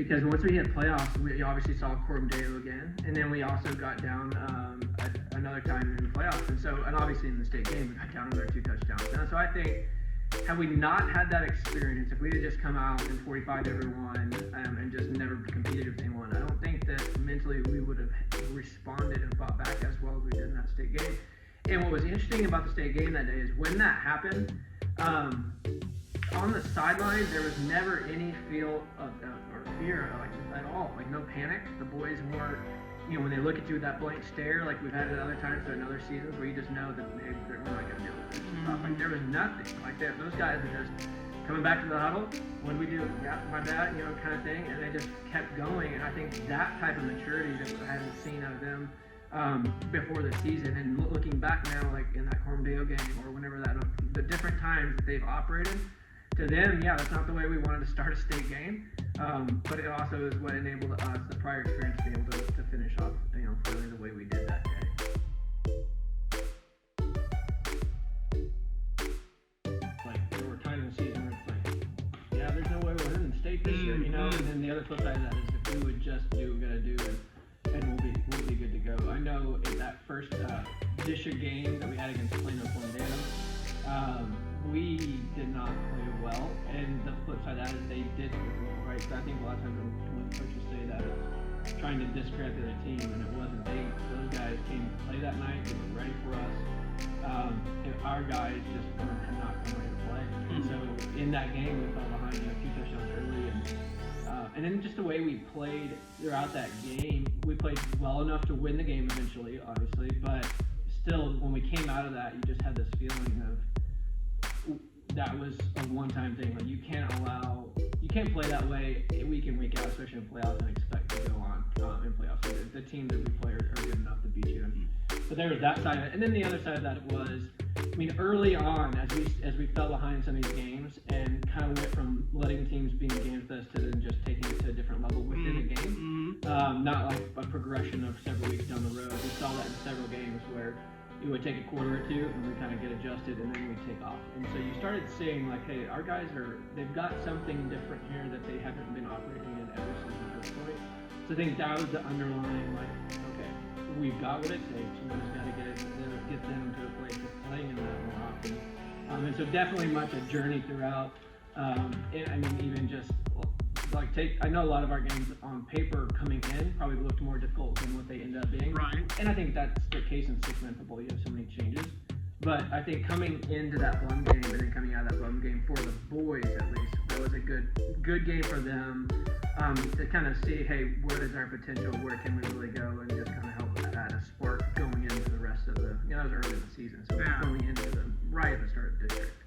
because once we hit playoffs, we obviously saw Corbin again, and then we also got down another time in the playoffs, and obviously in the state game we got down another 2 touchdowns. And so I think, had we not had that experience, if we had just come out and 45 everyone and just never competed with anyone, I don't think that mentally we would have responded and fought back as well as we did in that state game. And what was interesting about the state game that day is when that happened, on the sideline there was never any feel of or fear at all, no panic. The boys weren't, when they look at you with that blank stare, like we've had it other times in other seasons where you just know that we're not going to deal with this. There was nothing. Those guys are just coming back to the huddle. What do we do? Yeah, my bad, kind of thing. And they just kept going. And I think that type of maturity that I hadn't seen out of them before the season. And looking back now, like in that Cormdale game or whenever the different times that they've operated, to them, yeah, that's not the way we wanted to start a state game. But it also is what enabled us, the prior experience, to be able to finish off, really the way we did that day. There were times in the season where it's like, yeah, there's no way we're winning state this year, And then the other flip side of that is if we would just do what we gotta do, and we'll be good to go. I know in that first district game that we had against Plano Cormdale, we did not play well, and the flip side of that is they did play well, right? So I think a lot of times when coaches say that, it's trying to discredit the team, and it wasn't. Those guys came to play that night, they were ready for us, and our guys just were not ready to play. And so in that game, we fell behind 2 touchdowns early, and then just the way we played throughout that game, we played well enough to win the game eventually, obviously, but still, when we came out of that, you just had this feeling of, that was a one-time thing. You can't play that way week in, week out, especially in playoffs, and expect to go on in playoffs. So the team that we play are good enough to beat you. But there was that side of it. And then the other side of that was, early on, as we fell behind in some of these games and kind of went from letting teams be in games with us to then just taking it to a different level within the game, not like a progression of several weeks down the road. We saw that in several games where it would take a quarter or two and we kind of get adjusted and then we'd take off. And so you started seeing hey, our guys they've got something different here that they haven't been operating in every season at this point. So I think that was the underlying, okay, we've got what it takes. We just got to get them to a place of playing in that more often. And so definitely much a journey throughout. Even just I know a lot of our games on paper coming in probably looked more difficult than what they end up being. Right. And I think that's the case in six-man football. You have so many changes. But I think coming into that one game and then coming out of that one game for the boys at least, that was a good game for them to kind of see, hey, what is our potential? Where can we really go? And just kind of help add a spark going into the rest of that was early in the season. So going into right at the start of the district.